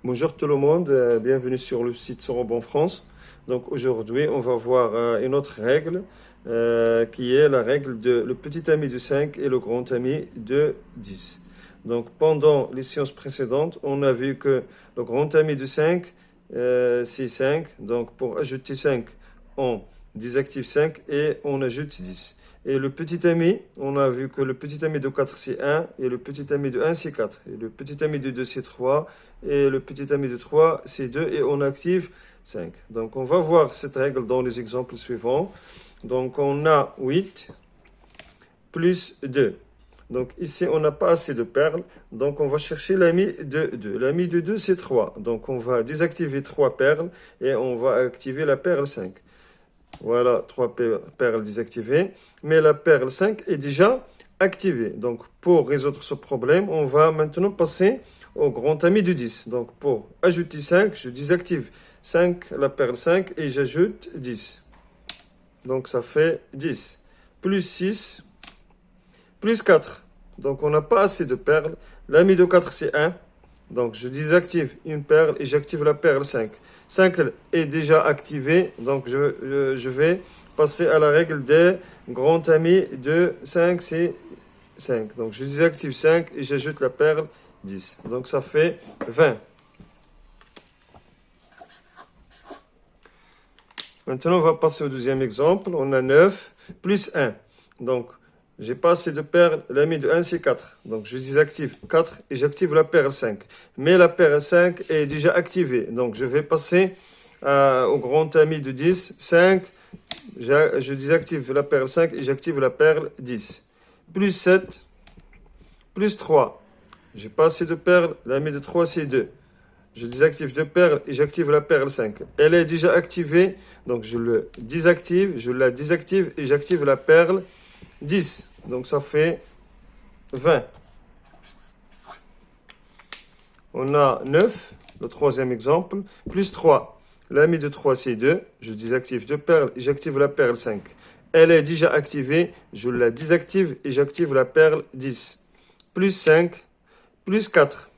Bonjour tout le monde, bienvenue sur le site Sorobon France. Donc aujourd'hui, on va voir une autre règle qui est la règle de le petit ami de 5 et le grand ami de 10. Donc pendant les séances précédentes, on a vu que le grand ami de 5, c'est 5. Donc pour ajouter 5, on désactive 5 et on ajoute 10. Et le petit ami, on a vu que le petit ami de 4 c'est 1, et le petit ami de 1 c'est 4, et le petit ami de 2 c'est 3, et le petit ami de 3 c'est 2, et on active 5. Donc on va voir cette règle dans les exemples suivants. Donc on a 8 plus 2. Donc ici on n'a pas assez de perles, donc on va chercher l'ami de 2. L'ami de 2 c'est 3, donc on va désactiver 3 perles, et on va activer la perle 5. Voilà, 3 perles désactivées. Mais la perle 5 est déjà activée. Donc, pour résoudre ce problème, on va maintenant passer au grand ami de 10. Donc, pour ajouter 5, je désactive 5, la perle 5, et j'ajoute 10. Donc, ça fait 10. Plus 6, plus 4. Donc, on n'a pas assez de perles. L'ami de 4, c'est 1. Donc, je désactive une perle et j'active la perle 5. 5 est déjà activée, donc je vais passer à la règle des grands amis de 5, c'est 5. Donc, je désactive 5 et j'ajoute la perle 10. Donc, ça fait 20. Maintenant, on va passer au deuxième exemple. On a 9 plus 1. Donc, j'ai pas assez de perles, l'ami de 1 c'est 4. Donc je désactive 4 et j'active la perle 5. Mais la perle 5 est déjà activée. Donc je vais passer au grand ami de 10. 5, je désactive la perle 5 et j'active la perle 10. Plus 7, plus 3. J'ai pas assez de perles, l'ami de 3 c'est 2. Je désactive 2 perles et j'active la perle 5. Elle est déjà activée, donc je le désactive, je la désactive et j'active la perle 10. Donc ça fait 20. On a 9, le troisième exemple, plus 3. L'ami de 3, c'est 2. Je désactive 2 perles et j'active la perle 5. Elle est déjà activée. Je la désactive et j'active la perle 10. Plus 5, plus 4.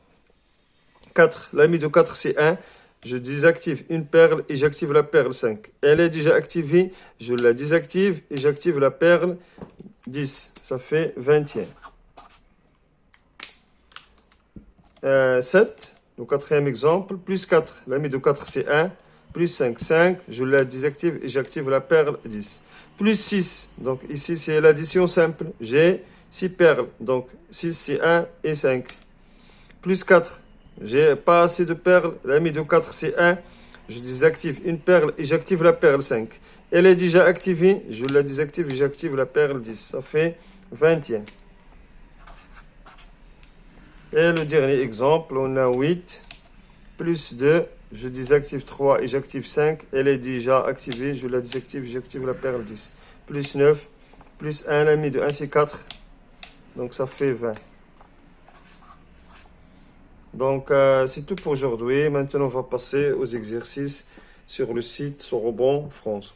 4. L'ami de 4, c'est 1. Je désactive une perle et j'active la perle 5. Elle est déjà activée. Je la désactive et j'active la perle 10. Ça fait 20e. 7. Le quatrième exemple. Plus 4. L'ami de 4, c'est 1. Plus 5. 5. Je la désactive et j'active la perle 10. Plus 6. Donc ici, c'est l'addition simple. J'ai 6 perles. Donc 6, c'est 1 et 5. Plus 4. J'ai pas assez de perles. L'ami de 4, c'est 1. Je désactive une perle et j'active la perle 5. Elle est déjà activée. Je la désactive et j'active la perle 10. Ça fait 20e. Et le dernier exemple, on a 8 plus 2. Je désactive 3 et j'active 5. Elle est déjà activée. Je la désactive et j'active la perle 10. Plus 9. Plus 1, l'ami de 1, c'est 4. Donc ça fait 20. Donc, c'est tout pour aujourd'hui. Maintenant, on va passer aux exercices sur le site Sorobon France.